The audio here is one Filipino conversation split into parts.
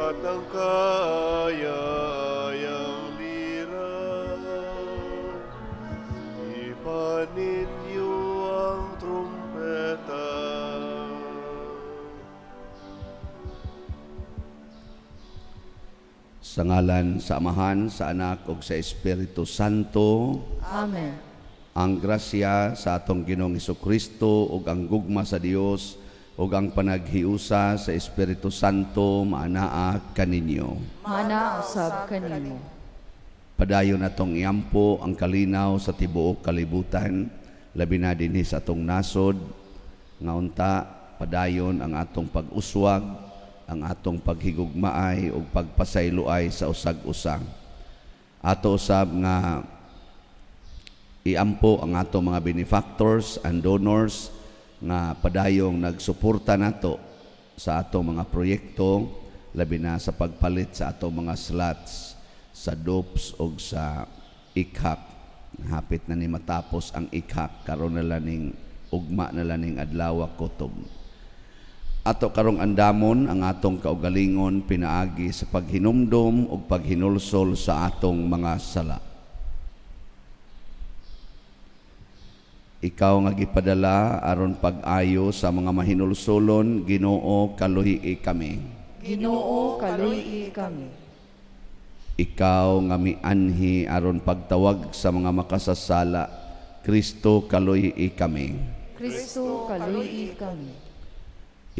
at ang kaaya-ayang lira. Ipaninyo ang trumpeta. Sa ngalan sa Amahan, sa Anak, ug sa Espiritu Santo. Amen. Ang grasya sa atong Ginoong Hesukristo ug ang gugma sa Dios ug ang panaghiusa sa Espiritu Santo maanaa kaninyo. Mana usab kanimo. Padayon atong iampo ang kalinaw sa tibuok kalibutan, labi na dinhi sa atong nasod, nga unta padayon ang atong pag-uswag, ang atong paghigugmaay ug pagpasayloay sa usag-usang. Ato usab nga iampo ang atong mga benefactors and donors nga padayong nagsuporta nato sa atong mga proyekto, labi na sa pagpalit sa atong mga slots sa DOPS o sa ICHAC. Hapit na ni matapos ang ICHAC, karon na laning ugma na laning adlaw kutob. Ato karong andamon ang atong kaugalingon pinaagi sa paghinumdom ug paghinulsol sa atong mga sala. Ikaw nga gipadala aron pag-ayo sa mga mahinulsolon, Ginoo, kaluhii kami. Ginoo, kaluy kami. Ikaw nga mianhi aron pagtawag sa mga makasasala, Kristo, kaluhii kami. Kristo, kaluy kami.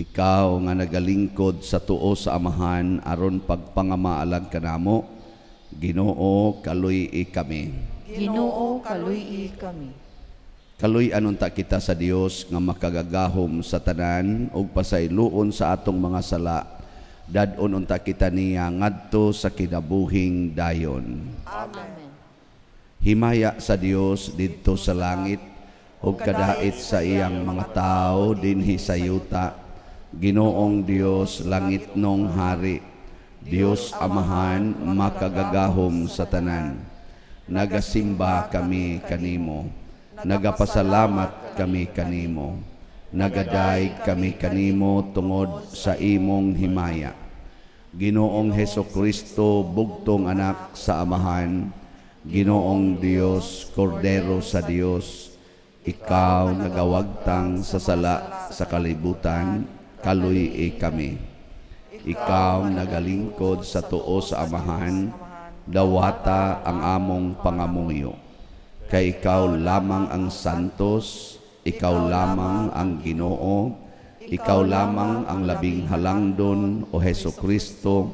Ikaw nga nagalingkod sa tuo sa Amahan aron pagpangamaalag kanamo, Ginoo, kaluy kami. Ginoo, kaluy kami. Kaluy anunta kita sa Dios nga makagagahom sa tanan ug pasayloon sa atong mga sala. Dadon unta kita niya ngadto sa kinabuhing dayon. Amen. Himaya sa Dios didto sa langit ug kadait sa iyang mga tao dinhi sa yuta. Ginoong Dios langit nong hari, Dios Amahan makagagahom sa tanan. Nagasimba kami kanimo, nagapasalamat kami kanimo, nagadaig kami kanimo tungod sa imong himaya. Ginoong Hesukristo, bugtong anak sa Amahan, Ginoong Dios, Kordero sa Dios, ikaw nagawagtang sa sala sa kalibutan, kaluy kami. Ikaw nagalingkod sa tuo sa Amahan, dawata ang among pangamuyo. Kay ikaw lamang ang santos, ikaw lamang ang Ginoo, ikaw lamang ang labing halangdon o Hesukristo,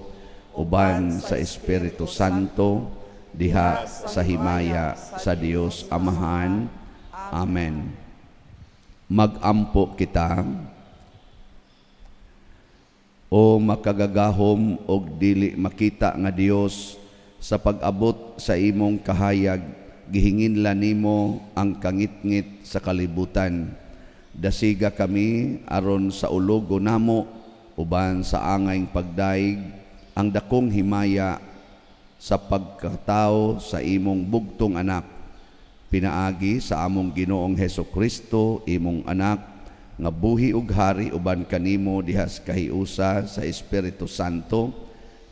uban sa Espiritu Santo, diha sa himaya sa Dios Amahan. Amen. Magampo kita. O makagagahom og dili makita nga Dios, sa pag-abot sa imong kahayag, gihinginlan nimo ang kangitngit sa kalibutan. Dasiga kami aron sa ulogo namo uban sa angayng pagdaig ang dakong himaya sa pagkatao sa imong bugtong anak. Pinaagi sa among Ginoong Hesukristo, imong anak, nga buhi ug hari uban kanimo dihas kahiusa sa Espiritu Santo,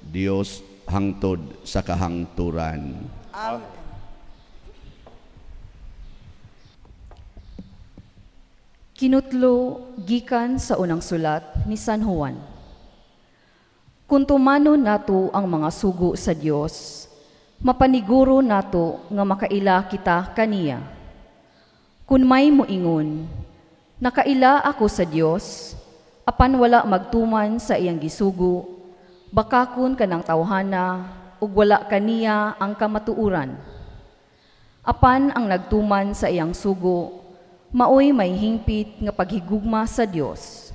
Dios hangtod sa kahangturan. Amen. Kinutlo gikan sa unang sulat ni San Juan. Kung tumano nato ang mga sugo sa Dios, mapaniguro nato nga makaila kita kaniya. Kun may moingon, nakaila ako sa Dios, apan wala magtuman sa iyang gisugo, bakakon kanang tawhana ug wala kaniya ang kamatuuran. Apan ang nagtuman sa iyang sugo, maoy may hingpit nga paghigugma sa Dios.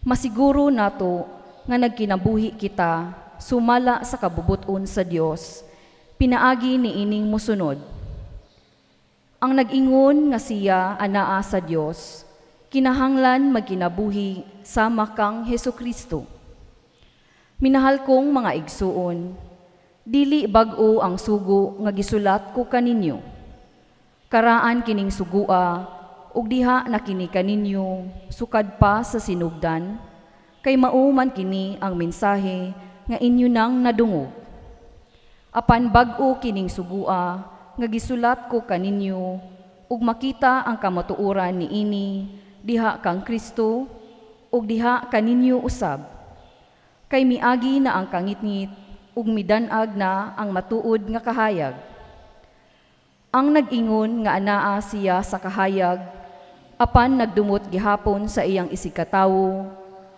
Masiguro nato nga nagkinabuhi kita sumala sa kabubuton sa Dios, pinaagi ni ining mosunod. Ang nag-ingon nga siya anaa sa Dios, kinahanglan magkinabuhi sama kang Hesukristo. Minahal kong mga igsuon, dili bag-o ang sugo nga gisulat ko kaninyo. Karaan kining sugua, ug diha na kini kaninyo, sukad pa sa sinugdan, kay mauman kini ang mensahe nga inyo nang nadungog. Apan bag-o kining sugua, nga gisulat ko kaninyo, ug makita ang kamatuoran ni ini, diha kang Kristo, ug diha kaninyo usab. Kay miagi na ang kangitngit, ug midanag na ang matuod nga kahayag. Ang nag-ingon nga anaa siya sa kahayag, apan nagdumot gihapon sa iyang isikatawo,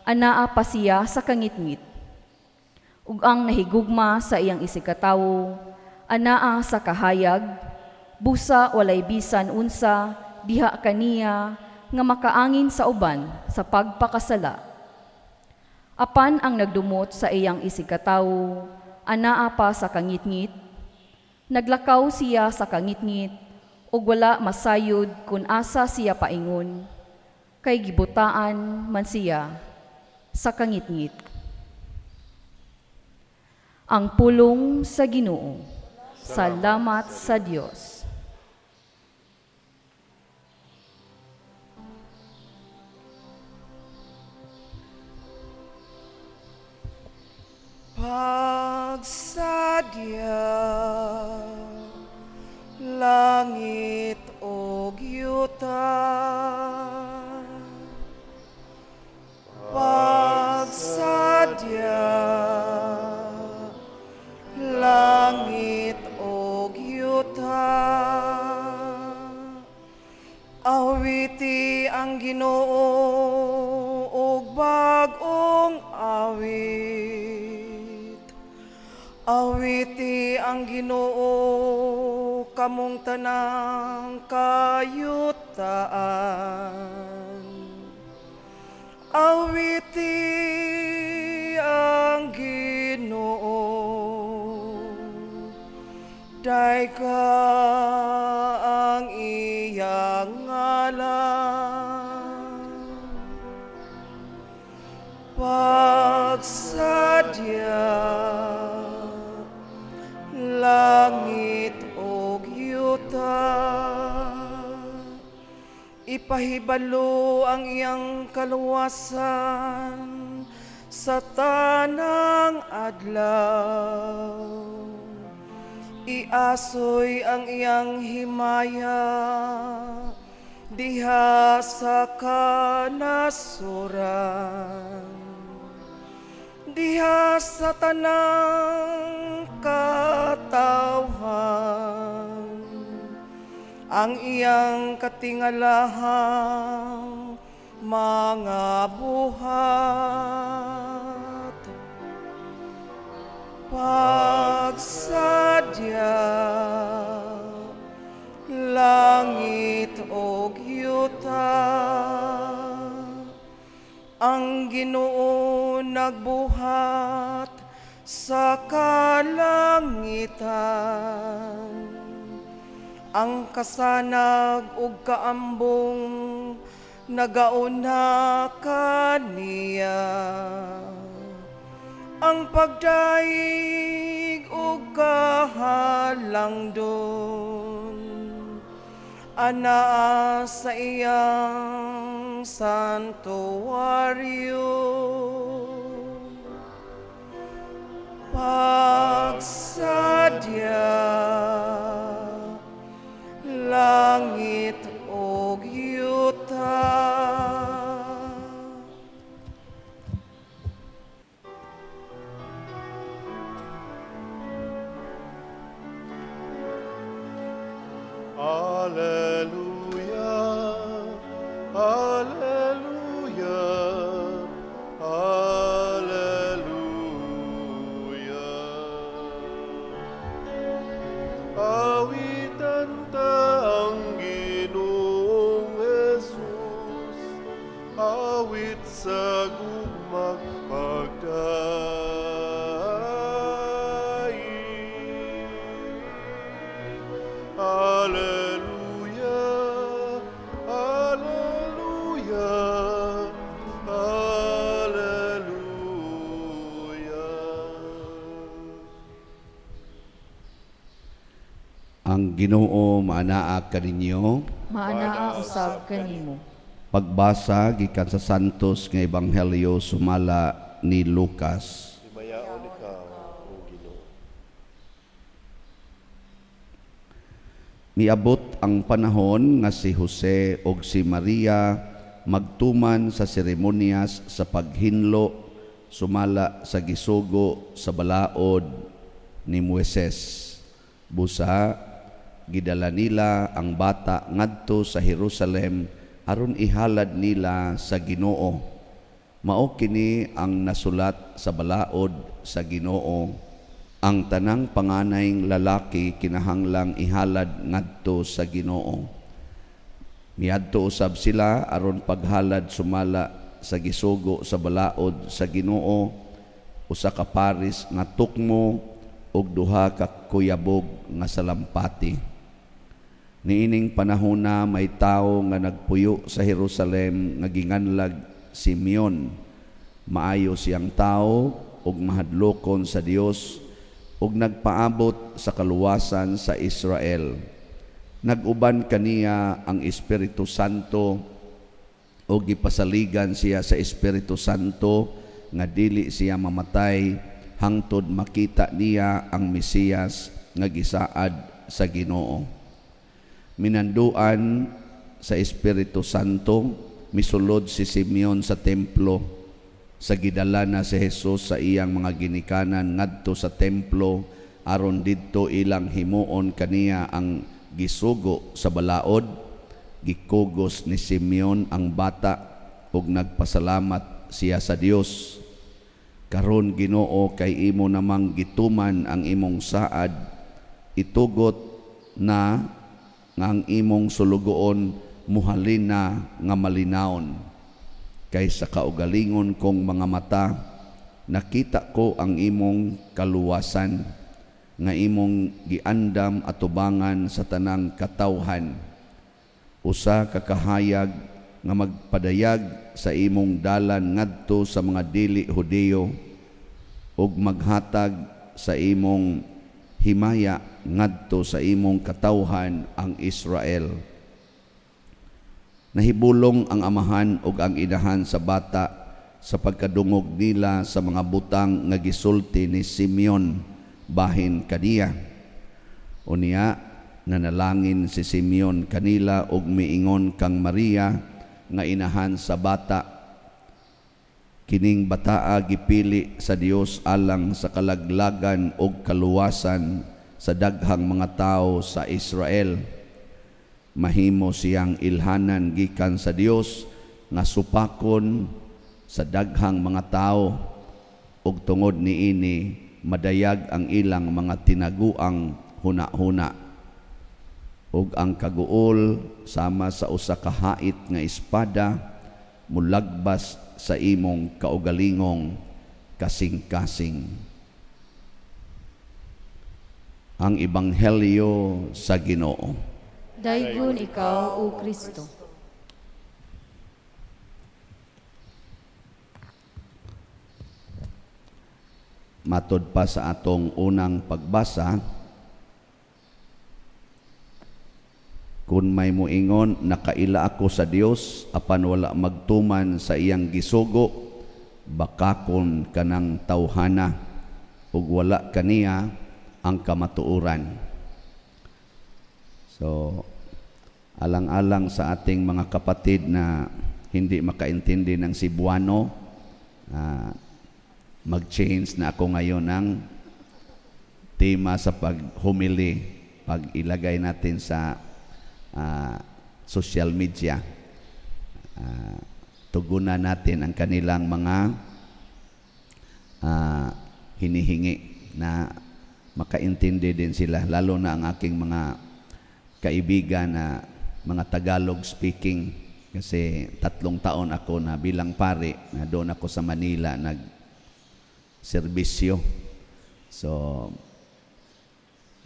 anaa pa siya sa kangitngit. Ug ang nahigugma sa iyang isikatawo, anaa sa kahayag, busa walay bisan unsa, diha kaniya, nga makaangin sa uban sa pagpakasala. Apan ang nagdumot sa iyang isikatawo, anaa pa sa kangitngit, naglakaw siya sa kangitngit, ug wala masayod kun asa siya paingon, kay gibutaan man siya sa kangitngit. Ang pulong sa Ginoo. Salamat sa Dios. Pagsadya, langit o yuta. Pagsadya, langit o yuta. Awiti ang Ginoo og bag-ong awit. Awiti ang Ginoo kamong tanang kayutaan. Awiti ang Ginoo, dayka ang iyang ngalan. Pagsadya, langit o yuta, ipahibalo ang iyang kaluwasan sa tanang adlaw. Iasoy ang iyang himaya diha sa kanasuran, diha sa tanang katawhan. Ang iyang katingalahang mga buhat. Pagsadya, langit o yuta, ang Ginoo nagbuhat sa kalangitan. Ang kasanag ug kaambong nagauna kaniya. Ang pagdaig ug kahalangdon anaa sa iyang santuaryo. Pagsadya, langit o yuta. Hallelujah, hallelujah, hallelujah. Awitan ta ang Ginoong Jesus, awit sa gugmang pagdaig. Hallelujah, hallelujah, hallelujah. Ang Ginoo maanaa kaninyo. Maanaa usab kanimo. Pagbasa gikan sa Santos nga Ebanghelyo sumala ni Lucas. Himayaon ni Miabot ang panahon nga si Jose ug si Maria magtuman sa seremonyas sa paghinlo sumala sa gisugo sa balaod ni Moises. Busa gidala nila ang bata ngadto sa Jerusalem aron ihalad nila sa Ginoo. Mao kini ang nasulat sa balaod sa Ginoo. Ang tanang panganayng lalaki kinahanglang ihalad ngadto sa Ginoo. Miadto usab sila aron paghalad sumala sa gisugo sa balaod sa Ginoo, usa ka paris nga tukmo ug duha ka kuyabog nga salampati. Niining panahona may tawo nga nagpuyo sa Jerusalem nga ginganlag Simeon. Maayo siyang tawo ug mahadlokon sa Dios ug nagpaabot sa kaluwasan sa Israel. Naguban kaniya ang Espiritu Santo ug gipasaligan siya sa Espiritu Santo nga dili siya mamatay hangtod makita niya ang Mesiyas nga gisaad sa Ginoo. Minanduan sa Espiritu Santo, misulod si Simeon sa templo. Sa gidala na si Jesus sa iyang mga ginikanan ngadto sa templo aron didto ilang himuon kaniya ang gisugo sa balaod. Gikugos ni Simeon ang bata ug nagpasalamat siya sa Dios. Karon Ginoo, kay imo namang gituman ang imong saad, itugot na nga ang imong sulugoon muhalin na nga malinawon. Kaysa kaugalingon kong mga mata, nakita ko ang imong kaluwasan, nga imong giandam atubangan sa tanang katawhan. Usa ka kahayag nga magpadayag sa imong dalan ngadto sa mga dili Hudiyo, ug maghatag sa imong himaya ngadto sa imong katawhan ang Israel. Nahibulong ang amahan ug ang inahan sa bata sa pagkadungog nila sa mga butang nga gisulti ni Simeon bahin kaniya. Unya nanalangin si Simeon kanila ug miingon kang Maria nga inahan sa bata. Kining bataa gipili sa Dios alang sa kalaglagan ug kaluwasan sa daghang mga tawo sa Israel. Mahimo siyang ilhanan gikan sa Dios nga supakon sa daghang mga tao ug tungod niini madayag ang ilang mga tinaguang huna-huna ug ang kaguol sama sa usa ka hait nga espada mulagbas sa imong kaugalingong kasing-kasing. Ang Ebanghelyo sa Ginoo. Daygon ikaw, O Kristo. Matod pa sa atong unang pagbasa, kung may muingon, nakaila ako sa Dios, apan wala magtuman sa iyang gisugo, bakakon kanang tawhana, ug wala kaniya ang kamatuoran. So, alang-alang sa ating mga kapatid na hindi makaintindi ng Cebuano, mag-change na ako ngayon ng tema sa pag-humili, pag ilagay natin sa social media. Tugunan natin ang kanilang mga hinihingi na makaintindi din sila, lalo na ang aking mga kaibigan na mga Tagalog speaking, kasi 3 taon ako na bilang pari na doon ako sa Manila nag-serbisyo. So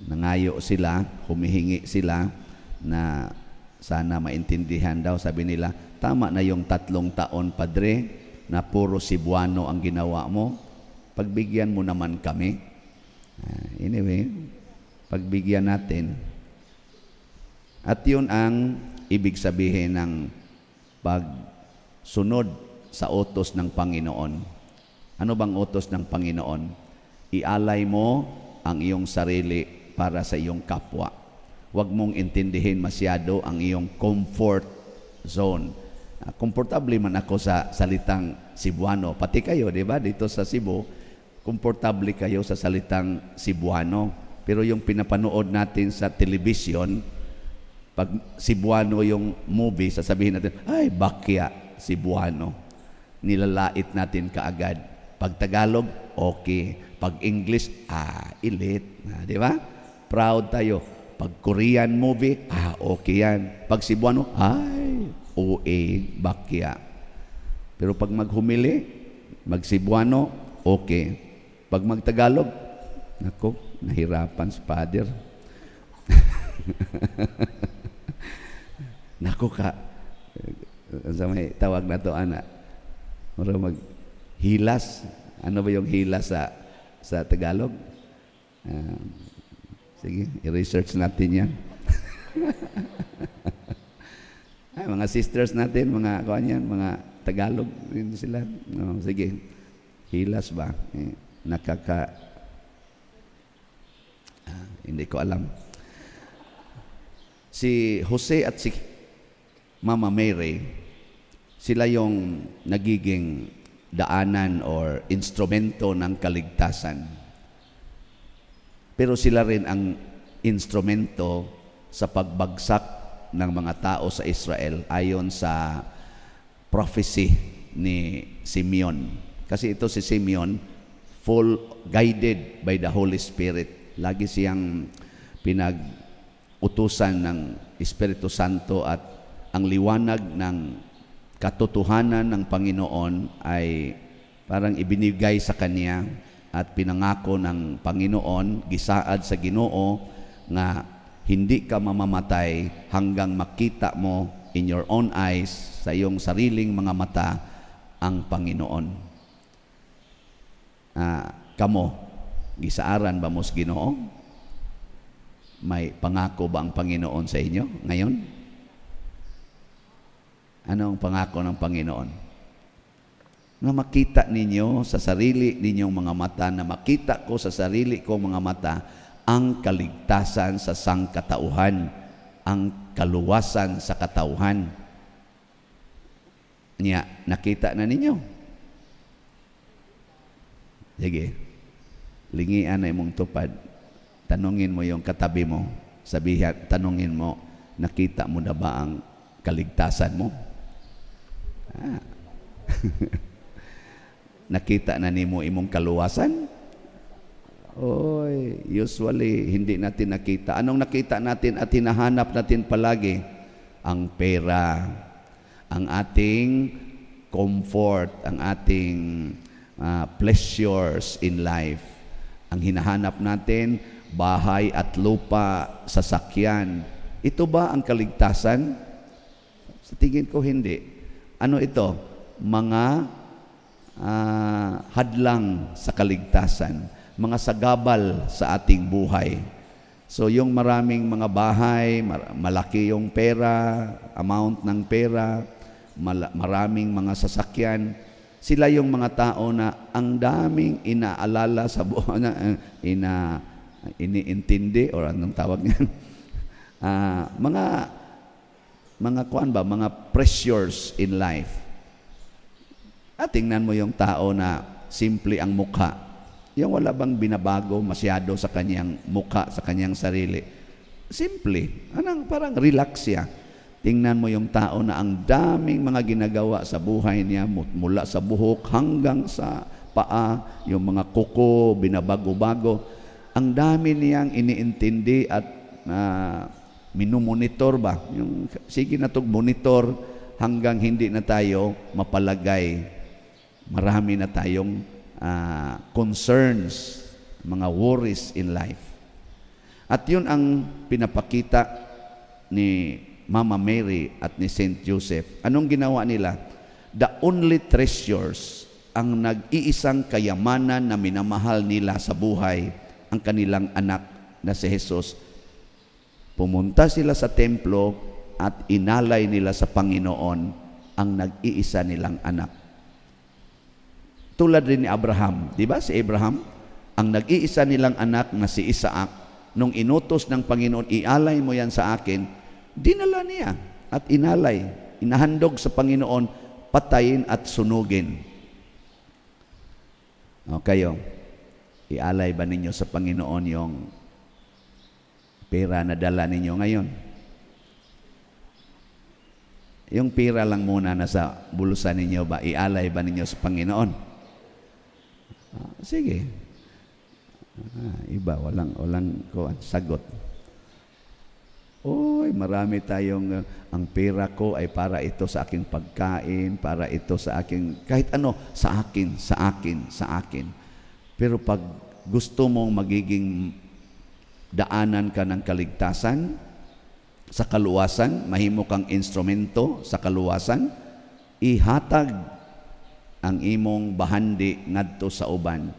nangayo sila, humihingi sila na sana maintindihan daw. Sabi nila, tama na yung 3 taon, Padre, na puro Cebuano ang ginawa mo, pagbigyan mo naman kami. Anyway, pagbigyan natin. At yun ang ibig sabihin ng pagsunod sa utos ng Panginoon. Ano bang utos ng Panginoon? Ialay mo ang iyong sarili para sa iyong kapwa. Huwag mong intindihin masyado ang iyong comfort zone. Komportable man ako sa salitang Cebuano. Pati kayo, di ba? Dito sa Cebu, komportable kayo sa salitang Cebuano. Pero yung pinapanood natin sa television, pag Cebuano yung movie, sasabihin natin, ay, bakya, Cebuano. Nilalait natin kaagad. Pag Tagalog, okay. Pag English, elite. Di ba? Proud tayo. Pag Korean movie, okay yan. Pag Cebuano, OA, bakya. Pero pag maghumili, mag-Cebuano, okay. Pag mag-Tagalog, nako, nahirapan si Father. Nako ka. Sa may tawag na to, anak. Mura mag-hilas. Ano ba yung hilas sa Tagalog? Sige, i-research natin yan. Ay, mga sisters natin, mga kanyan, mga Tagalog rin sila. No, sige, hilas ba? Hindi ko alam. Si Jose at si Mama Mary, sila yung nagiging daanan or instrumento ng kaligtasan. Pero sila rin ang instrumento sa pagbagsak ng mga tao sa Israel ayon sa prophecy ni Simeon. Kasi ito si Simeon, full guided by the Holy Spirit. Lagi siyang pinag-utusan ng Espiritu Santo at ang liwanag ng katotohanan ng Panginoon ay parang ibinigay sa kanya at pinangako ng Panginoon, gisaad sa Ginoo nga hindi ka mamamatay hanggang makita mo in your own eyes, sa iyong sariling mga mata, ang Panginoon. Kamo, gisaaran ba mo sa Ginoo? May pangako ba ang Panginoon sa inyo ngayon? Ano ang pangako ng Panginoon? Na makita ninyo sa sarili ninyong mga mata, na makita ko sa sarili kong mga mata ang kaligtasan sa sangkatauhan, ang kaluwasan sa katauhan. Niya, nakita na ninyo? Sige, lingian na imong tupad. Tanungin mo yung katabi mo. Tanungin mo, nakita mo na ba ang kaligtasan mo? Nakita na nimo imong kaluwasan? Oy, usually hindi natin nakita. Anong nakita natin at hinahanap natin palagi? Ang pera, ang ating comfort, ang ating pleasures in life. Ang hinahanap natin, bahay at lupa, sasakyan. Ito ba ang kaligtasan? Sa tingin ko hindi. Ano ito? Mga hadlang sa kaligtasan, mga sagabal sa ating buhay. So yung maraming mga bahay, malaki yung pera, amount ng pera, maraming mga sasakyan, sila yung mga tao na ang daming inaalala sa buhay, iniintindi, or anong tawag niyan? Mga kuan ba, mga pressures in life. At tingnan mo yung tao na simple ang mukha. Yung wala bang binabago masyado sa kanyang mukha, sa kanyang sarili. Simple. Parang relax siya. Tingnan mo yung tao na ang daming mga ginagawa sa buhay niya, mula sa buhok hanggang sa paa, yung mga kuko, binabago-bago. Ang dami niyang iniintindi at minumonitor ba? Yung, sige na itong monitor hanggang hindi na tayo mapalagay. Marami na tayong concerns, mga worries in life. At yun ang pinapakita ni Mama Mary at ni Saint Joseph. Anong ginawa nila? The only treasures, ang nag-iisang kayamanan na minamahal nila sa buhay, ang kanilang anak na si Jesus. Pumunta sila sa templo at inalay nila sa Panginoon ang nag-iisa nilang anak. Tulad rin ni Abraham, di ba? Si Abraham, ang nag-iisa nilang anak na si Isaac, nung inutos ng Panginoon, ialay mo yan sa akin, dinala niya at inalay, inahandog sa Panginoon, patayin at sunugin. O kayo, ialay ba ninyo sa Panginoon yung pera na dala ninyo ngayon? Yung pera lang muna na sa bulsa ninyo ba, ialay ba ninyo sa Panginoon? Sige. Iba, walang sagot. Oy, marami tayong, ang pera ko ay para ito sa aking pagkain, para ito sa aking, kahit ano, sa akin. Pero pag gusto mong magiging daanan ka ng kaligtasan, sa kaluwasan, mahimo kang instrumento sa kaluwasan, ihatag ang imong bahandi ngadto sa uban.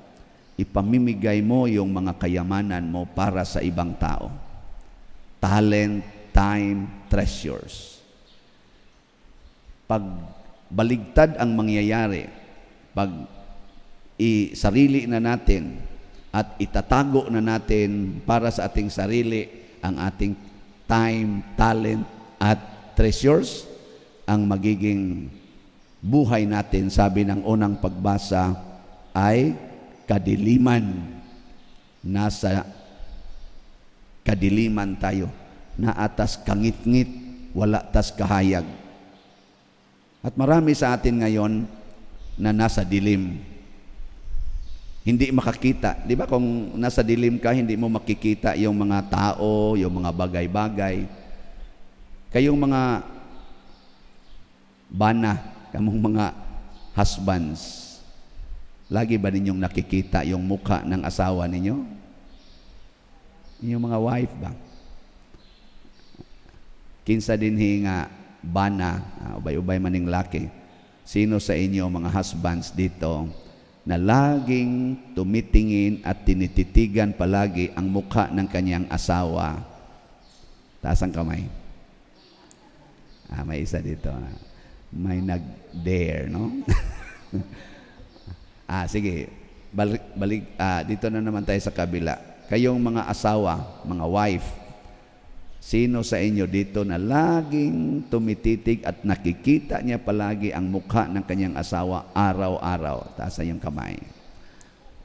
Ipamimigay mo yung mga kayamanan mo para sa ibang tao. Talent, time, treasures. Pag baligtad ang mangyayari, pag sarili na natin at itatago na natin para sa ating sarili ang ating time, talent, at treasures, ang magiging buhay natin, sabi ng unang pagbasa, ay kadiliman. Nasa kadiliman tayo, na atas kangit-ngit, wala tas kahayag. At marami sa atin ngayon na nasa dilim. Hindi makakita. Di ba kung nasa dilim ka, hindi mo makikita yung mga tao, yung mga bagay-bagay. Kayong mga bana, kamong mga husbands, lagi ba ninyong nakikita yung mukha ng asawa ninyo? Yung mga wife ba? Kinsa din nga bana, ubay-ubay maning laki. Sino sa inyo mga husbands dito na laging tumitingin at tinititigan palagi ang mukha ng kanyang asawa? Taas ang kamay. May isa dito. May nag-dare, no? Sige. Balik, dito na naman tayo sa kabila. Kayong mga asawa, mga wife, sino sa inyo dito na laging tumititig at nakikita niya palagi ang mukha ng kanyang asawa araw-araw? Taas na yung kamay.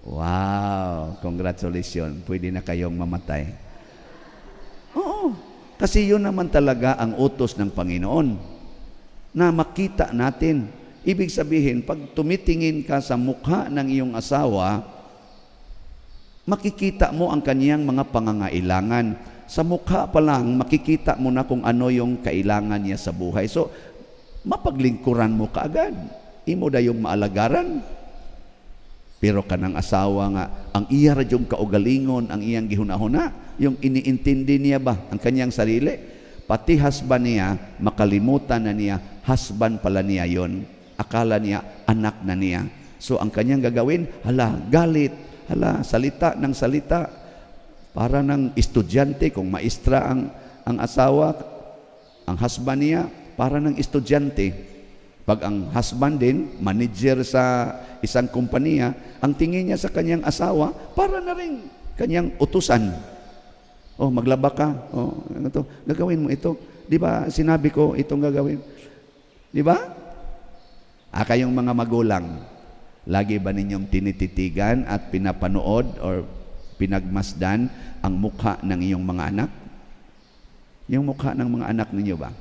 Wow! Congratulations. Pwede na kayong mamatay. Oo. Kasi yun naman talaga ang utos ng Panginoon, na makita natin. Ibig sabihin, pag tumitingin ka sa mukha ng iyong asawa, makikita mo ang kaniyang mga pangangailangan. Sa mukha pa lang, makikita mo na kung ano yung kailangan niya sa buhay. So, mapaglingkuran mo kaagad. Imo da yung maalagaran. Pero kanang asawa nga, ang iya radyong kaugalingon, ang iyang gihunahuna, yung iniintindi niya ba ang kanyang sarili? Pati husband niya, makalimutan na niya, husband pala niya yon. Akala niya, anak na niya. So, ang kanyang gagawin, galit, salita ng salita. Para ng estudyante, kung maestra ang asawa, ang husband niya, para ng estudyante. Pag ang husband din, manager sa isang kumpanya, ang tingin niya sa kanyang asawa, para na rin kanyang utusan. Oh, maglaba ka. Oh, ito, gagawin mo ito. Di ba, sinabi ko itong gagawin. Di ba? Kayong mga magulang, lagi ba ninyong tinititigan at pinapanood or pinagmasdan ang mukha ng iyong mga anak? Yung mukha ng mga anak ninyo ba?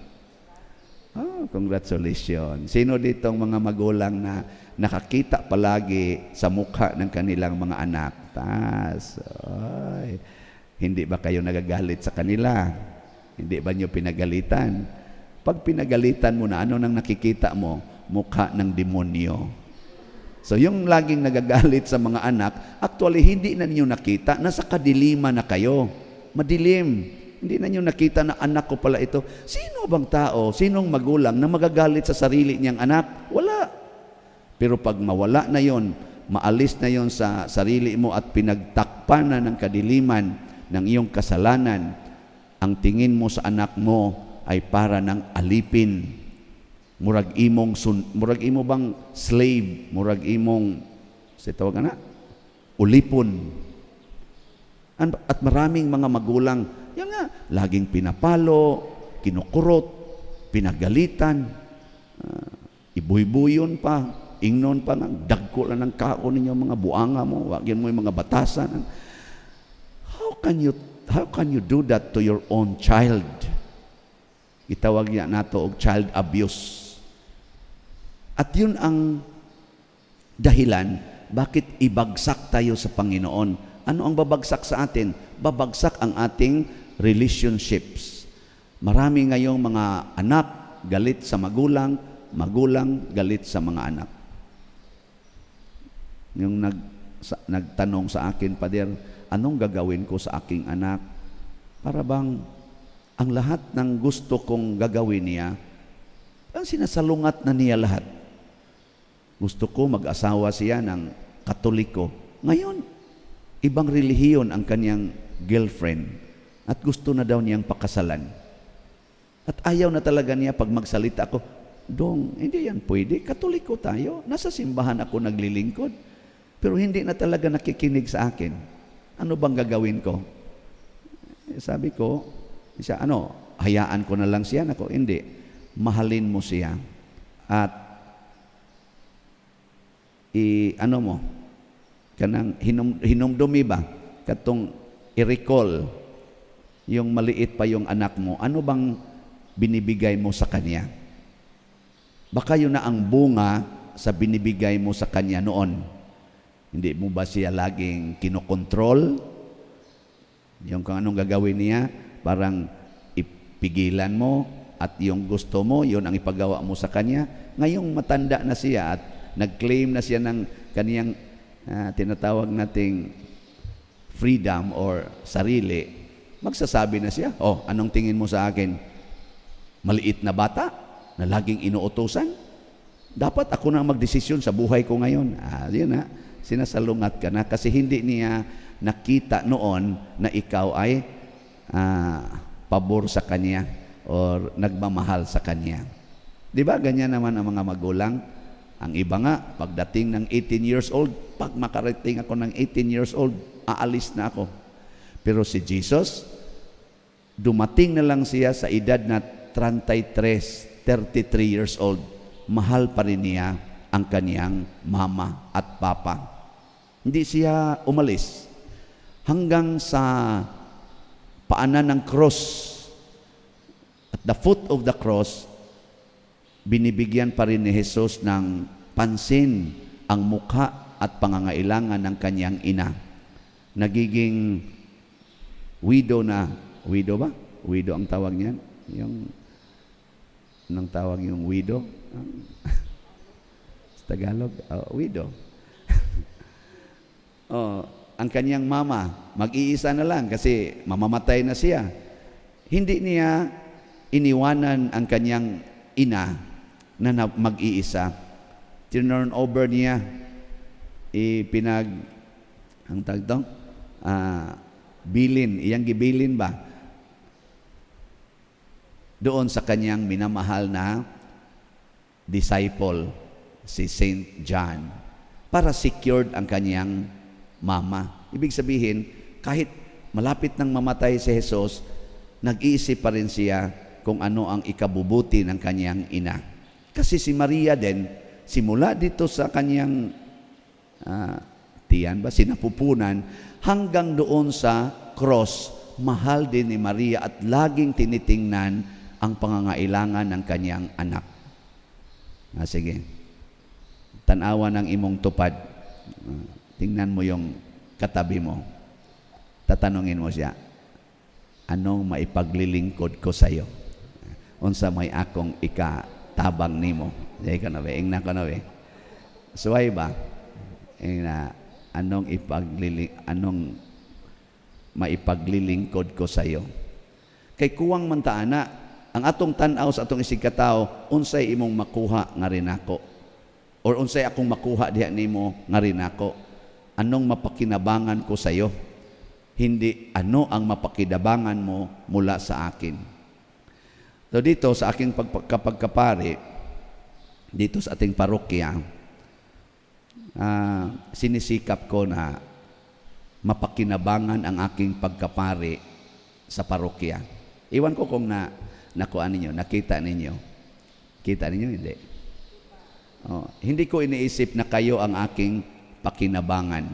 Congratulations. Sino ditong mga magulang na nakakita palagi sa mukha ng kanilang mga anak? Hindi ba kayo nagagalit sa kanila? Hindi ba nyo pinagalitan? Pag pinagalitan mo na, ano nang nakikita mo? Mukha ng demonyo. So yung laging nagagalit sa mga anak, actually hindi na ninyo nakita, nasa kadiliman na kayo. Madilim. Hindi na ninyo nakita na anak ko pala ito. Sino bang tao, sinong magulang na magagalit sa sarili niyang anak? Wala. Pero pag mawala na yon, maalis na yon sa sarili mo at pinagtakpan na ng kadiliman ng iyong kasalanan, ang tingin mo sa anak mo ay para ng alipin. Murag imo bang slave, murag imong tawag na ulipon. At maraming mga magulang, yan nga, laging pinapalo, kinukurot, pinagalitan, ibuy-buyon pa, ingnon pa nga, dagko lang ng kaon ninyo mga buanga mo, wagyan mo yung mga batasan. How can you do that to your own child? Itawag niya nato og child abuse. At yun ang dahilan bakit ibagsak tayo sa Panginoon. Ano ang babagsak sa atin? Babagsak ang ating relationships. Marami ngayong mga anak galit sa magulang, magulang galit sa mga anak. Yung nagtanong sa akin, Pader, anong gagawin ko sa aking anak? Para bang ang lahat ng gusto kong gagawin niya, ang sinasalungat na niya lahat. Gusto ko mag-asawa siya ng Katoliko. Ngayon, ibang relihiyon ang kanyang girlfriend at gusto na daw niyang pakasalan. At ayaw na talaga niya pag magsalita ako, Dong, hindi yan pwede. Katoliko tayo. Nasa simbahan ako naglilingkod. Pero hindi na talaga nakikinig sa akin. Ano bang gagawin ko? Sabi ko, hayaan ko na lang siya. Ako, hindi. Mahalin mo siya. At kanang hinumdumi ba? Katong i-recall yung maliit pa yung anak mo. Ano bang binibigay mo sa kanya? Baka yun na ang bunga sa binibigay mo sa kanya noon. Hindi mo ba siya laging kinokontrol? Yung kung anong gagawin niya, parang ipigilan mo at yung gusto mo, yun ang ipagawa mo sa kanya. Ngayong matanda na siya at nag-claim na siya ng kaniyang tinatawag nating freedom or sarili, magsasabi na siya, anong tingin mo sa akin? Maliit na bata na laging inuutosan? Dapat ako na magdesisyon sa buhay ko ngayon. Yun na, sinasalungat ka na kasi hindi niya nakita noon na ikaw ay pabor sa kanya or nagmamahal sa kanya. Di ba ganyan naman ang mga magulang? Ang iba nga, pagdating ng 18 years old, pag makarating ako ng 18 years old, aalis na ako. Pero si Jesus, dumating na lang siya sa edad na 33 years old, mahal pa rin niya ang kaniyang mama at papa. Hindi siya umalis hanggang sa paanan ng cross. At the foot of the cross, binibigyan pa rin ni Jesus ng pansin ang mukha at pangangailangan ng kanyang ina. Nagiging widow ba? Widow ang tawag niyan? Anong tawag yung widow? Sa Tagalog? Widow. Ang kanyang mama, mag-iisa na lang kasi mamamatay na siya. Hindi niya iniwanan ang kanyang ina na mag-iisa. Turn over niya, ang tagtong, bilin, iyang gibilin ba? Doon sa kanyang minamahal na disciple, si Saint John, para secured ang kanyang mama. Ibig sabihin, kahit malapit nang mamatay si Jesus, nag-iisip pa rin siya kung ano ang ikabubuti ng kanyang ina. Kasi si Maria din, simula dito sa kanyang sinapupunan, hanggang doon sa cross, mahal din ni Maria at laging tinitingnan ang pangangailangan ng kanyang anak. Sige, tanawa ng imong tupad. Tingnan mo yung katabi mo. Tatanungin mo siya, anong maipaglilingkod ko sa iyo? Unsa may akong ikatabang nimo? Dai ka na ba? Ingna ka na ba? Suway ba? Anong maipaglilingkod ko sa iyo? Kay kuwang mantaana, ang atong tanaw sa atong isig katao, unsay imong makuha nga rin ako? Or unsay akong makuha diha nimo nga rin ako? Anong mapakinabangan ko sa iyo? Hindi ano ang mapakinabangan mo mula sa akin. So dito sa aking pagkapari, dito sa ating parokya, sinisikap ko na mapakinabangan ang aking pagkapari sa parokya. Iwan ko kung nakuha ninyo, nakita ninyo. Kita ninyo, hindi. Hindi ko iniisip na kayo ang aking pakinabangan.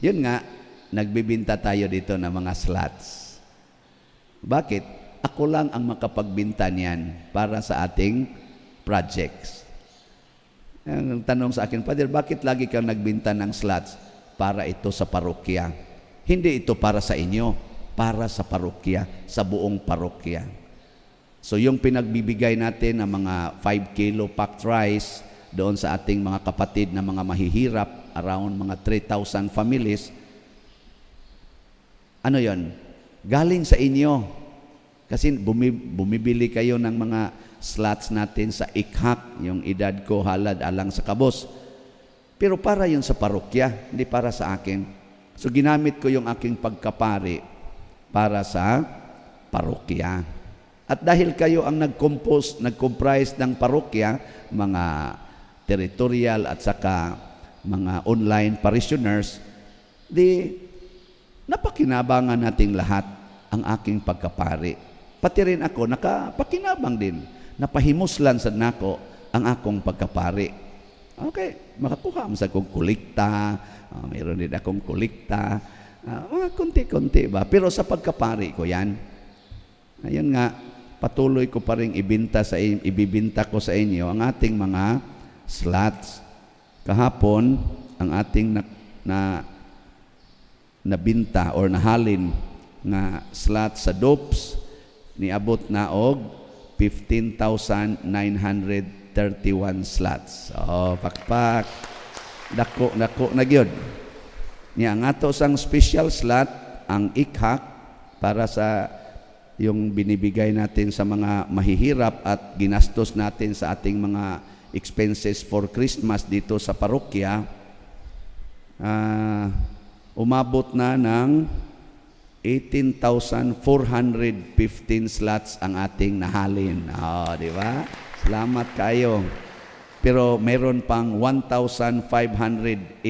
Yun nga, nagbibinta tayo dito ng mga slots. Bakit? Ako lang ang makapagbinta niyan para sa ating projects. Ang tanong sa akin, Father, bakit lagi kang nagbinta ng slots? Para ito sa parokya. Hindi ito para sa inyo, para sa parokya, sa buong parokya. So yung pinagbibigay natin ng mga 5 kilo packed rice doon sa ating mga kapatid na mga mahihirap, around mga 3,000 families, ano yon? Galing sa inyo. Kasi bumibili kayo ng mga slots natin sa ikhak, yung edad ko halad alang sa kabos. Pero para yun sa parokya, hindi para sa akin. So ginamit ko yung aking pagkapari para sa parokya. At dahil kayo ang nag-comprise ng parokya, mga territorial at saka mga online parishioners, di napakinabangan nating lahat ang aking pagkapari. Pati rin ako, nakapakinabang din. Napahimuslan sa nako ang akong pagkapari. Okay, makakuha mo sa akong kulikta, mayroon din akong kulikta, mga konti-konti ba? Pero sa pagkapari ko yan. Ayun nga, patuloy ko pa rin ibibinta ko sa inyo ang ating mga slots. Kahapon, ang ating nabinta or nahalin na slot sa DOPS, niabot na og 15,931 slots. Pakpak. Dako na gyud. Niya ang ato sang special slot, ang ikhak, para sa yung binibigay natin sa mga mahihirap at ginastos natin sa ating mga expenses for Christmas dito sa parokya, umabot na ng 18,415 slots ang ating nahalin. Di ba? Salamat kayo. Pero meron pang 1,585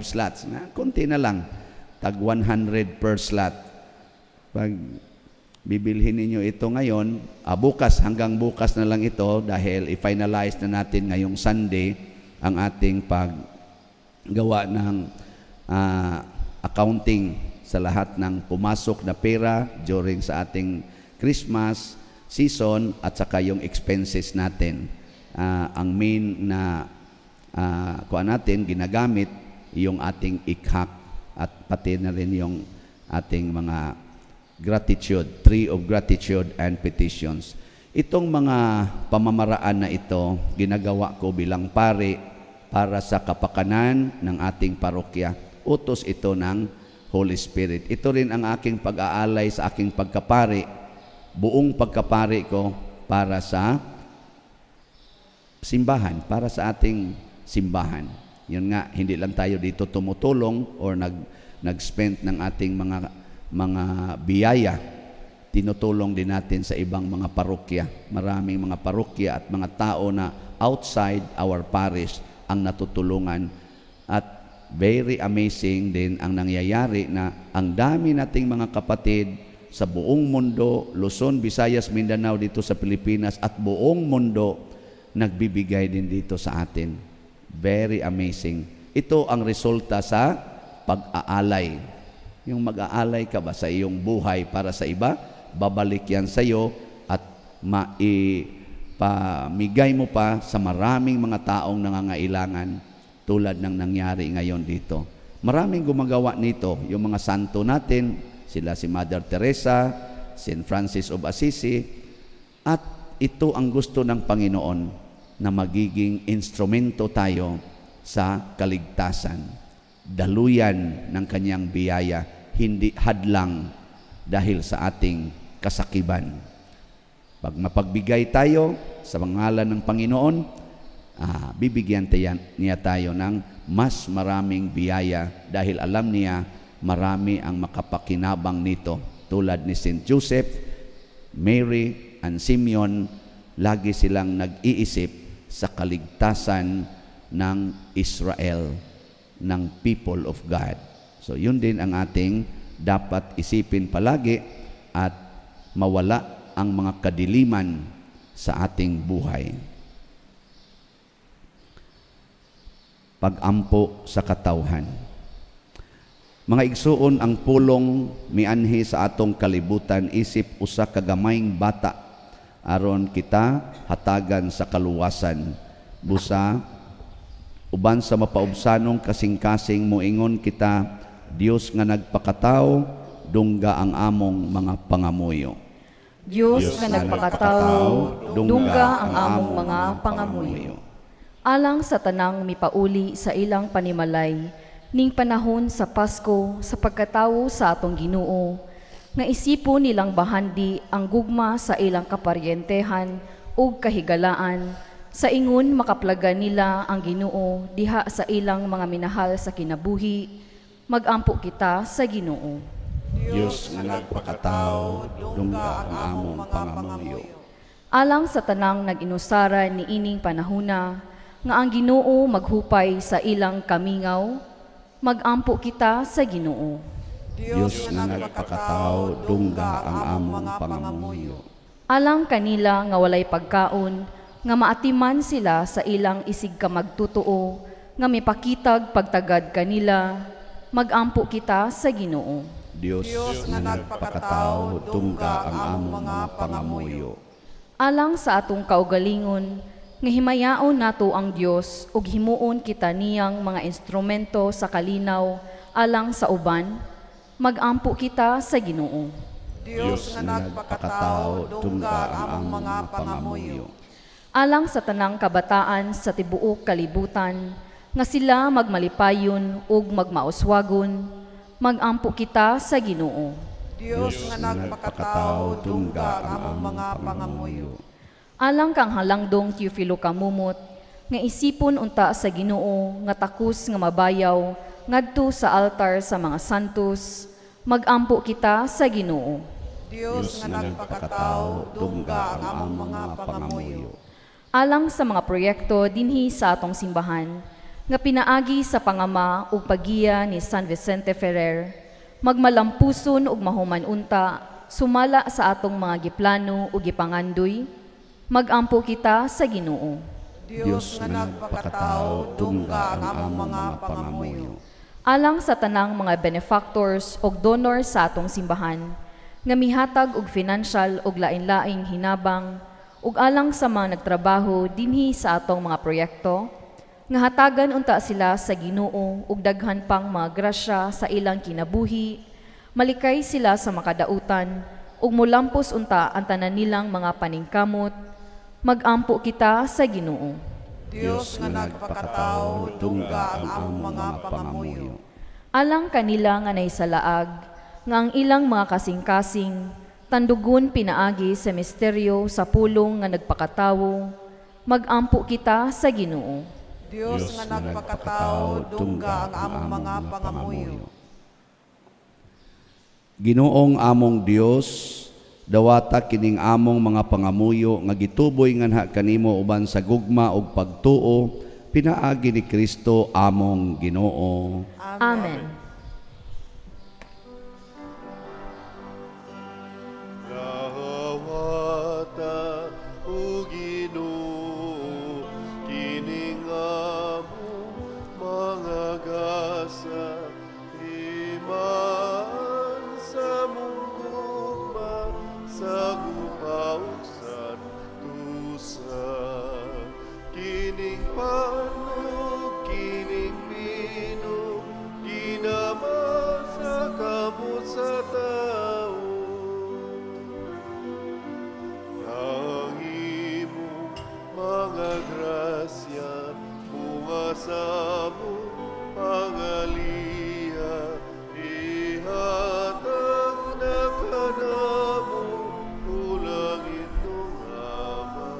slots. Kunti na lang. Tag 100 per slot. Pag bibilhin ninyo ito ngayon, bukas, hanggang bukas na lang ito dahil i-finalize na natin ngayong Sunday ang ating paggawa ng accounting sa lahat ng pumasok na pera during sa ating Christmas season at saka yung expenses natin. Ang main na kuha natin, ginagamit yung ating ikhak at pati na rin yung ating mga gratitude, tree of gratitude and petitions. Itong mga pamamaraan na ito, ginagawa ko bilang pari para sa kapakanan ng ating parokya. Utos ito ng Holy Spirit. Ito rin ang aking pag-aalay sa aking pagkapari, buong pagkapari ko para sa simbahan, para sa ating simbahan. Yun nga, hindi lang tayo dito tumutulong or nag-spend ng ating mga biyaya. Tinutulong din natin sa ibang mga parokya. Maraming mga parokya at mga tao na outside our parish ang natutulungan. At very amazing din ang nangyayari na ang dami nating mga kapatid sa buong mundo, Luzon, Visayas, Mindanao, dito sa Pilipinas at buong mundo, nagbibigay din dito sa atin. Very amazing. Ito ang resulta sa pag-aalay. Yung mag-aalay ka ba sa iyong buhay para sa iba, babalik yan sa iyo at maipamigay mo pa sa maraming mga taong nangangailangan tulad ng nangyari ngayon dito. Maraming gumagawa nito, yung mga santo natin, sila si Mother Teresa, St. Francis of Assisi, at ito ang gusto ng Panginoon na magiging instrumento tayo sa kaligtasan. Daluyan ng kanyang biyaya, hindi hadlang dahil sa ating kasakiban. Pag mapagbigay tayo sa pangalan ng Panginoon, bibigyan niya tayo ng mas maraming biyaya dahil alam niya marami ang makapakinabang nito. Tulad ni St. Joseph, Mary, and Simeon, lagi silang nag-iisip sa kaligtasan ng Israel. ng people of God. So yun din ang ating dapat isipin palagi at mawala ang mga kadiliman sa ating buhay. Pag-ampo sa katawhan. Mga igsuon, ang pulong mianhi sa atong kalibutan isip usa ka gamayng bata aron kita hatagan sa kaluwasan. Busa uban sa mapaubsanong kasing-kasing moingon kita, Dios nga nagpakatao, dungga ang among mga pangamuyo. Diyos nga nagpakatao, dungga ang among mga pangamuyo. Alang sa tanang mipauli sa ilang panimalay, ning panahon sa Pasko sa pagkatawo sa atong Ginoo, nga isipon nilang bahandi ang gugma sa ilang kaparyentehan ug kahigalaan, sa ingon makaplagan nila ang Ginoo diha sa ilang mga minahal sa kinabuhi. Mag-ampo kita sa Ginoo. Diyos nga nagpakatao, dungga ang among pangamuyo. Alang sa tanang nag-inusara ni ining panahona, nga ang Ginoo maghupay sa ilang kamingaw, mag-ampo kita sa Ginoo. Diyos nga nagpakatao, dungga ang among pangamuyo. Alang kanila nga walay pagkaon, nga maatiman sila sa ilang isig ka magtutuo, nga mipakitag pagtagad kanila, mag-ampo kita sa Ginoo. Diyos nga nagpakatao, dungga ang among mga pangamuyo. Alang sa atong kaugalingon, nga himayaon nato ang Dios ug himuon kita niyang mga instrumento sa kalinaw alang sa uban, mag-ampo kita sa Ginoo. Diyos nga nagpakatao, dungga ang among mga pangamuyo. Alang sa tanang kabataan sa tibuok kalibutan, nga sila magmalipayon ug magmauswagon, mag-ampo kita sa Ginoo. Diyos nga nagpakatao, dungga ang among mga pangamuyo. Alang kang halangdong Teofilo Kamumot, nga isipon unta sa Ginoo nga takus nga mabayaw ngadto sa altar sa mga santos, mag-ampo kita sa Ginoo. Diyos nga nagpakatao, dungga ang among mga pangamuyo. Alang sa mga proyekto dinhi sa atong simbahan, nga pinaagi sa pangama ug pagiya ni San Vicente Ferrer, magmalampuson ug mahuman unta, sumala sa atong mga giplano ug gipangandoy, mag-ampo kita sa Ginoo. Diyos nga nagpakatao, dungga ang among mga pangamuyo. Alang sa tanang mga benefactors ug donors sa atong simbahan, nga mihatag og financial ug lain-laing hinabang, ug alang sa mga nagtrabaho dinhi sa atong mga proyekto, nga hatagan unta sila sa Ginoo ug daghan pang mga grasya sa ilang kinabuhi, malikay sila sa makadautan ug mulampos unta ang tanan nilang mga paningkamot, mag-ampo kita sa Ginoo. Diyos nga nagpakatao, dungga ang among mga pangamuyo. Alang kanila nga naisalaag, nga ang ilang mga kasing-kasing, tandugon pinaagi sa misteryo sa pulong nga nagpakatawo, mag-ampo kita sa Ginoo. Diyos nga nagpakatao, dungga ang among mga pangamuyo. Ginoong among Dios, dawata kining among mga pangamuyo nga gituboy nganha kanimo uban sa gugma ug pagtuo, pinaagi ni Kristo among Ginoo. Amen. Dawata o Ginoo, kining among mga gasa, iman sa mungkuma, sa gupauksan tusa, kining panog, kining bino, ginama sa kamot sa tao. Ang imong mga grasya, bunga sa mong pangaliha, ihatag na kanamo, ulang itong Ama.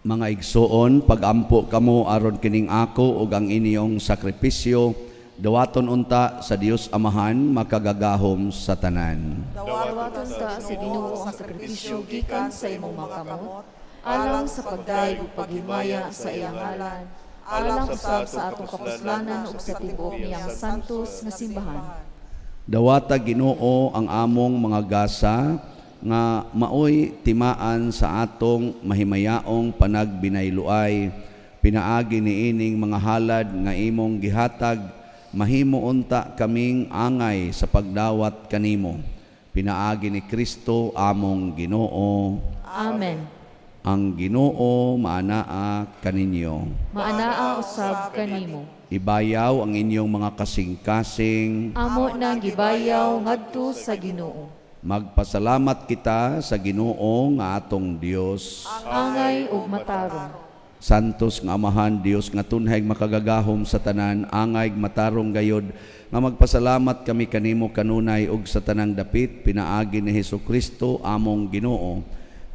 Mga igsoon, pag-ampo kamo aron kining ako ug ang inyong sakripisyo Dawaton unta sa Dios Amahan makagagahom sa tanan. Dawaton ta sa Ginoo ang sakripisyo gikan sa imong mga kamot, alang sa pagdayeg ug paghimaya sa iyang ngalan, alang usab sa atong kapuslanan ug sa tibuok niyang santos nga simbahan. Dawata Ginoo ang among mga gasa nga maoy timaan sa atong mahimayaong panagbinayluay, pinaagi niining mga halad nga imong gihatag, mahimo unta kaming angay sa pagdawat kanimo. Pinaagi ni Kristo among Ginoo. Amen. Ang Ginoo maanaa kaninyo. Maanaa usab kanimo. Ibayaw ang inyong mga kasing-kasing. Amo nang gibayaw ngadto sa Ginoo. Magpasalamat kita sa Ginoo nga atong Dios. Angay ug matarong. Santos nga Amahan, Dios nga tunhay makagagahom sa tanan, angay matarong gayod, nga magpasalamat kami kanimo kanunay ug sa tanang dapit, pinaagi ni Hesukristo among Ginoo.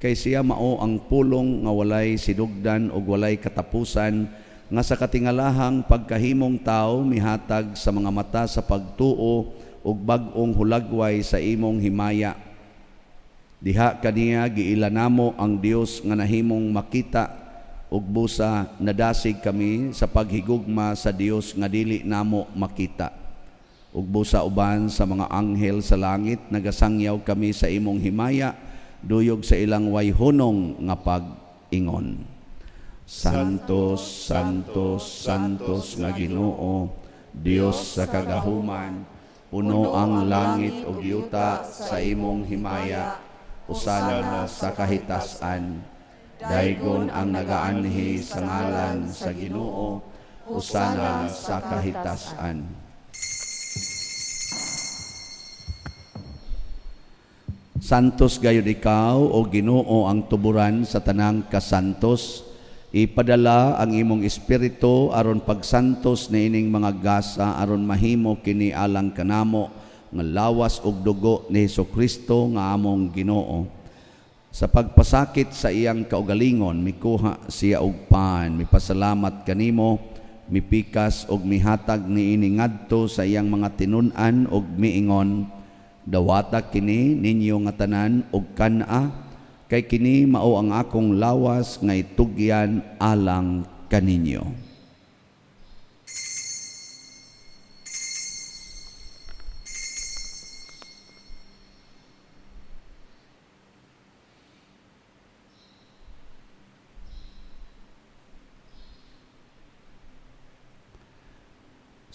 Kay siya mao ang pulong nga walay sidugdan ug walay katapusan, nga sa katingalahang pagkahimong tao mihatag sa mga mata sa pagtuo ug bag-ong hulagway sa imong himaya. Diha kaniya giilanamo ang Dios nga nahimong makita ug busa nadasig kami sa paghigugma sa Dios nga dili namo makita. Ug busa uban sa mga anghel sa langit nagasangyaw kami sa imong himaya duyog sa ilang wayhunong nga pag-ingon. Santos, Santos, Santos nga Ginoo, Dios sa kagahuman, puno ang langit ug yuta sa imong himaya, usana sa kahitasan. Daygon ang nagaanhi sa ngalan sa Ginoo, usana sa kahitasan. Santos gayud ikaw o Ginoo ang tuburan sa tanang kasantos. Ipadala ang imong espiritu aron pagsantos niining mga gasa aron mahimo kini alang kanamo nga lawas ug dugo ni Hesukristo nga among Ginoo. Sa pagpasakit sa iyang kaugalingon, mikuha siya og pan, mipasalamat kanimo, mipikas og mihatag niini ngadto sa iyang mga tinun-an og miingon, dawata kini ninyo nga tanan og kana, kay kini mao ang akong lawas nga itugyan alang kaninyo.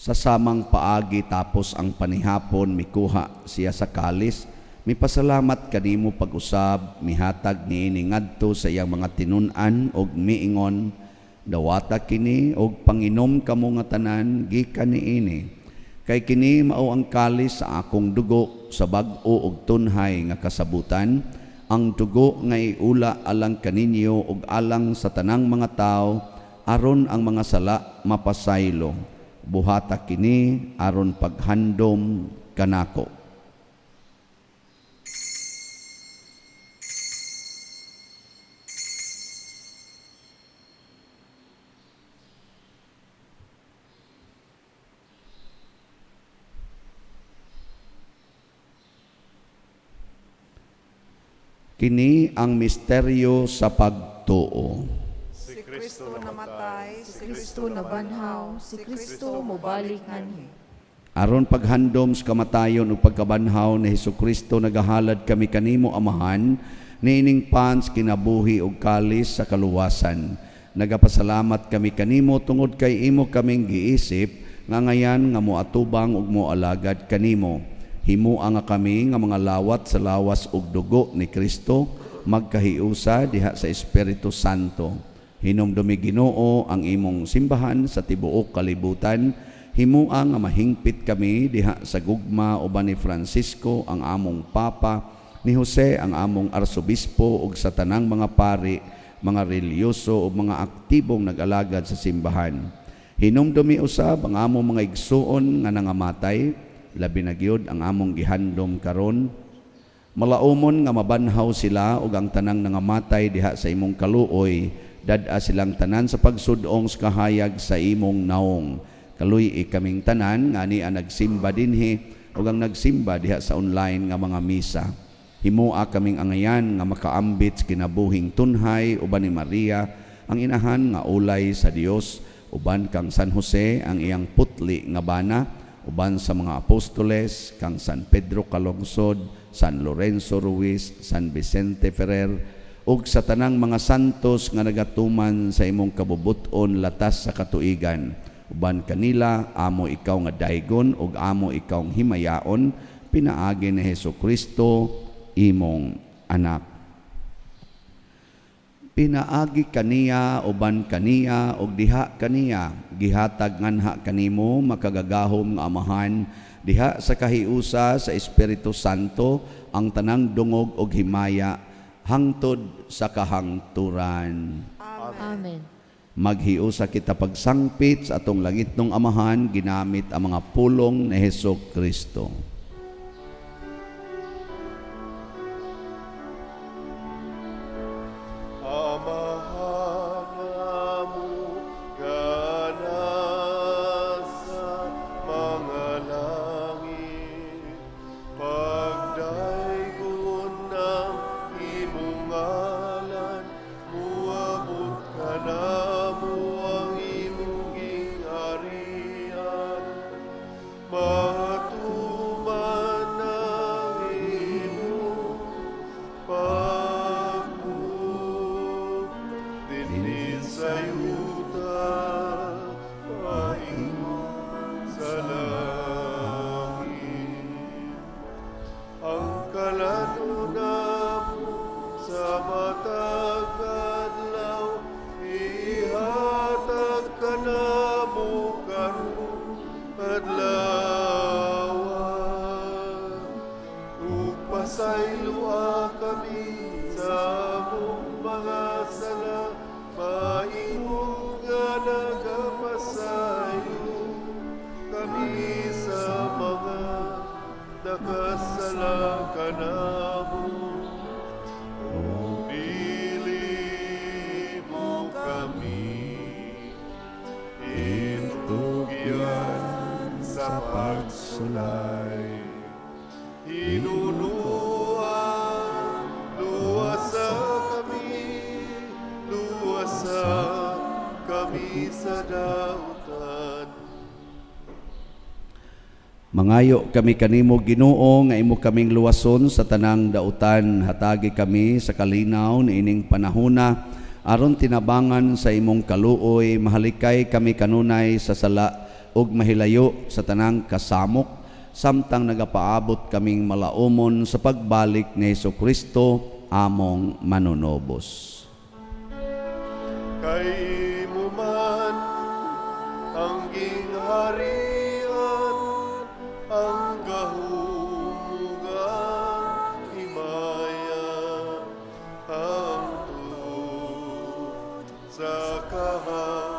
Sa samang paagi tapos ang panihapon, mikuha siya sa kalis, mipasalamat kanimo pag-usab, mihatag niini ngadto sa iyang mga tinun-an og miingon, dawata kini og panginom kamo nga tanan gikan niini. Kay kini mao ang kalis sa akong dugo sa bag-o og tunhay nga kasabutan, ang dugo nga iula alang kaninyo og alang sa tanang mga tao aron ang mga sala mapasaylo. Buhata kini aron paghandom kanako. Kini ang misteryo sa pagtuo. Si Kristo namatay, si Kristo nabanhaw, si Kristo mobalik nganhi. Aron paghandom sa kamatayon o pagkabanhaw ni Hesukristo nagahalad kami kanimo Amahan, niining pans kinabuhi og kalis sa kaluwasan. Nagapasalamat kami kanimo tungod kay imo kaming giisip nga ngayan nga moatubang ug moalagad kanimo. Himuha nga kami nga mga lawat sa lawas ug dugo ni Kristo magkahiusa diha sa Espiritu Santo. Hinumdumi Ginoo ang imong simbahan sa tibuok kalibutan. Himuha nga mahingpit kami diha sa gugma uban ni Francisco ang among Papa, ni Jose ang among Arsobispo ug sa tanang mga pari, mga reliyoso ug mga aktibong nag-alagad sa simbahan. Hinumdumi usab ang among mga igsuon nga nangamatay, labi na gyud ang among gihandom karon. Malaumon nga mabanhaw sila ug ang tanang nangamatay diha sa imong kaluoy, dad-a silang tanan sa pagsud-ong sa kahayag sa imong naong. Kaluy kaming tanan nga ni nagsimba dinhi ug ang nagsimba diha sa online nga mga misa. Himua kaming angayan nga makaambit kinabuhing tunhay uban ni Maria ang inahan nga ulay sa Dios, uban kang San Jose ang iyang putli nga bana, uban sa mga apostoles kang San Pedro Calungsod, San Lorenzo Ruiz, San Vicente Ferrer, ug sa tanang mga santos nga nagatuman sa imong kabubuton latas sa katuigan. Uban kanila, amo ikaw nga daygon ug amo ikaw nga himayaon, pinaagi ni Hesukristo, imong anak. Pinaagi kaniya, uban kaniya, ug diha kaniya, gihatag nganha kanimo, makagagahom nga amahan, diha sa kahiusa sa Espiritu Santo, ang tanang dungog ug himaya, hangtod sa kahangturan. Amen. Maghiusa kita pagsangpit sa atong langitnong amahan, ginamit ang mga pulong ni Hesukristo. Pasaylua kami sa among mga sala, maingong nga nagapasayo kami sa mga nakasala kanamo. O dili mo kami itugyan sa pagsulay. Inunuan, luwasa kami sa dautan. Mangayo kami kanimo Ginoo nga imo kaming luwason sa tanang dautan, hatagi kami sa kalinaw niining panahona aron tinabangan sa imong kaluoy, mahalikay kami kanunay sa sala ug mahilayo sa tanang kasamok, samtang nagapaabot kaming malaumon sa pagbalik ni Hesukristo, among manunobos. Kay mo man ang gingharian, ang gahumugan, himaya, hangtod sa kahangturan.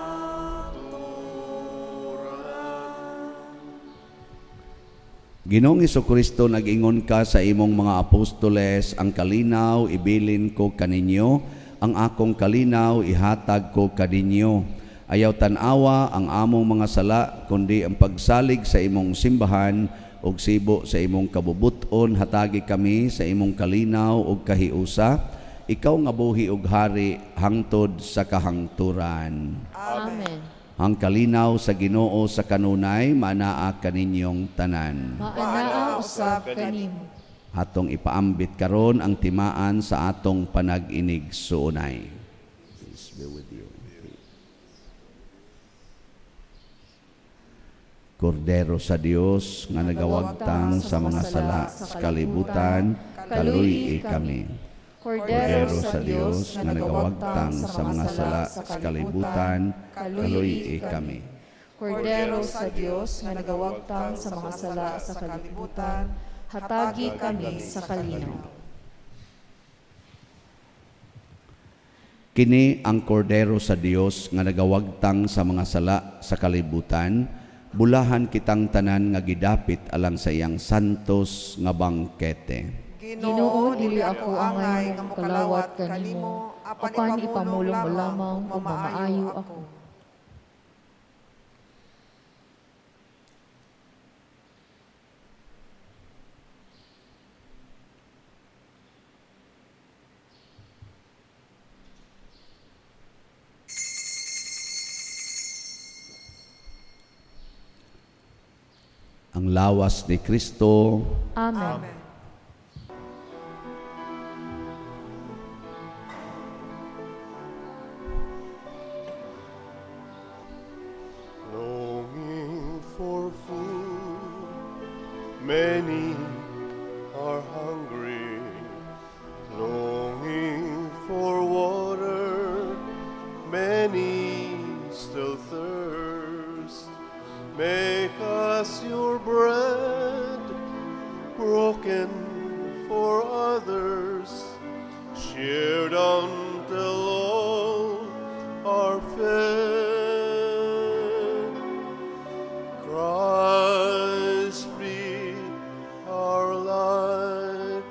Ginoong Hesukristo, nag-ingon ka sa imong mga apostoles, ang kalinaw ibilin ko kaninyo, ang akong kalinaw ihatag ko kaninyo. Ayaw tanawa ang among mga sala, kundi ang pagsalig sa imong simbahan ug sibo sa imong kabubuton, hatagi kami sa imong kalinaw ug kahiusa. Ikaw nga buhi ug hari hangtod sa kahangturan. Amen. Ang kalinaw sa Ginoo sa kanunay, manaa kaninyong tanan. Maanaa usab kanimo. Atong ipaambit karon ang timaan sa atong panag-inig suunay. Peace be with you. Kordero sa Dios nga nagawagtang sa mga sala sa kalibutan, kaluy kami. Kordero sa Dios nga nagawagtang sa mga sala sa kalibutan, kaluy kami. Kordero sa Dios nga nagawagtang sa mga sala sa kalibutan, hatagi kami sa kalinaw. Kini ang kordero sa Dios nga nagawagtang sa mga sala sa kalibutan, bulahan kitang tanan nga gidapit alang sa iyang santos nga bangkete. Ginoo, dili ako angay nga mokalawat kanimo, apan ipamulong mo lamang kung mamaayo ako. lawas ni Kristo, Amen. Longing for food, many are hungry. Longing for water, many still thirst. Make us your bread, broken for others, shared until all are fed. Christ be our light,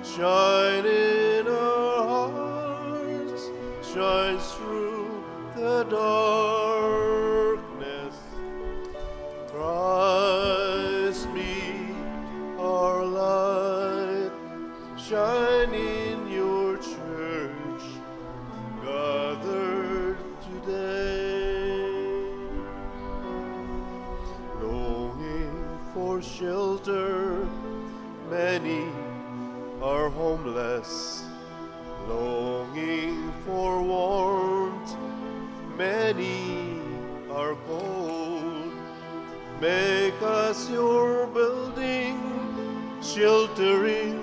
shine in our hearts, shines through the darkness. Christ be our light, shine in your church, gathered today. Longing for shelter, many are homeless. Longing for warmth, many are cold. Make us your building, sheltering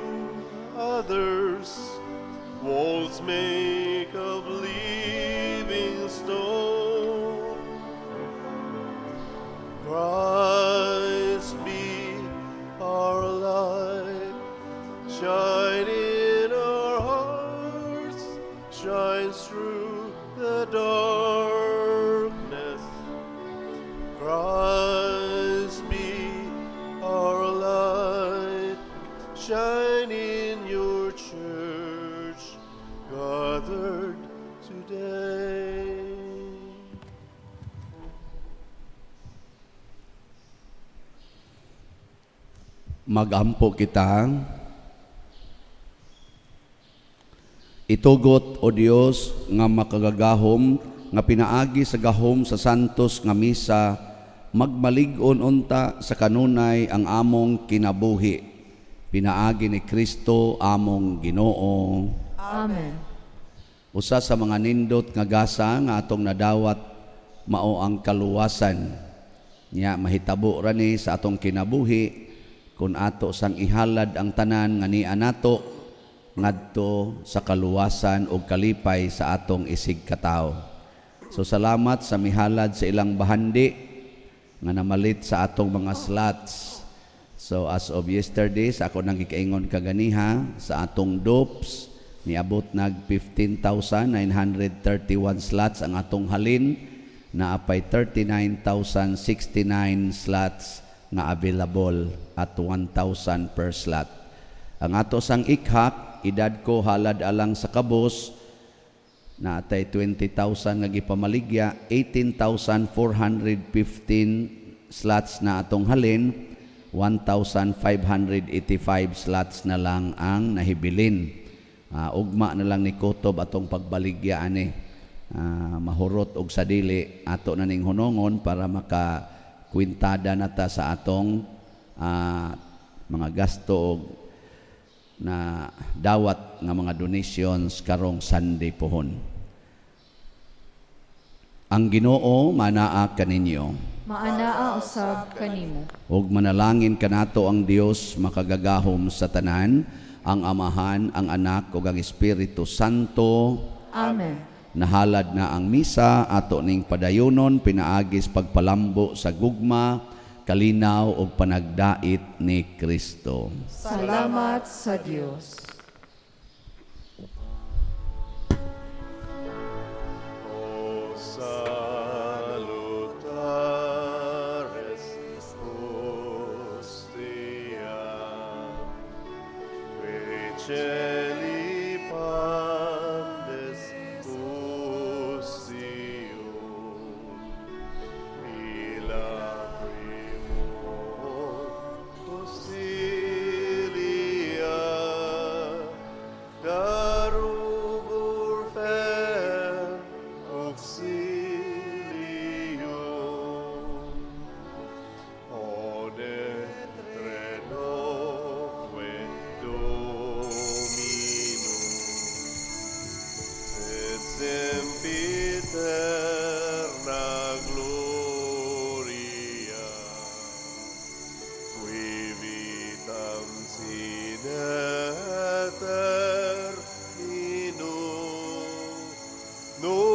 others. Walls make of living stone. Christ be our light, shine in our hearts, shines through the darkness. Christ be our light, shine in your church, gathered today. magampo kita. Itugot o Dios nga makagagahom nga pinaagi sa gahom sa santos nga misa, magmalig-on unta sa kanunay ang among kinabuhi. Pinaagi ni Kristo among Ginoo. Amen. Usa sa mga nindot nga gasa nga atong nadawat mao ang kaluwasan. Nya mahitabo ra ni sa atong kinabuhi kun ato sang ihalad ang tanan nga niya nato ngadto sa kaluwasan o kalipay sa atong isig katao. So salamat sa mihalad sa ilang bahandi nga namalit sa atong mga slots. So as of yesterday, sa ako nang gikaingon kaganiha sa atong dopes, niabot nag 15,931 slots ang atong halin, na apay 39,069 slots nga available at 1,000 per slot. Ang ato sang ikhak, edad ko halad alang sa kabos, na atay 20,000 nga gipamaligya, 18,415 slots na atong halin, 1,585 slots na lang ang nahibilin. Ugma na lang ni Kutob atong pagbaligya ani. Mahurot og sadili ato na ning hunongon para makakwintada nata sa atong mga gasto og na dawat nga mga donations karong Sunday pohon. Ang Ginoo manaa kaninyo. Maanaa usab kanimo. Ug manalangin kanato ang Dios makagagahom sa tanan, ang Amahan, ang Anak ug ang Espiritu Santo. Amen. Nahalad na ang misa, ato ning padayonon pinaagis pagpalambo sa gugma, kalinaw ug panagdait ni Kristo. Salamat sa Dios. O salutares hostia, Veceli pandes hostio, Mila primum hostilia, Darubur fer auxilium, Ode No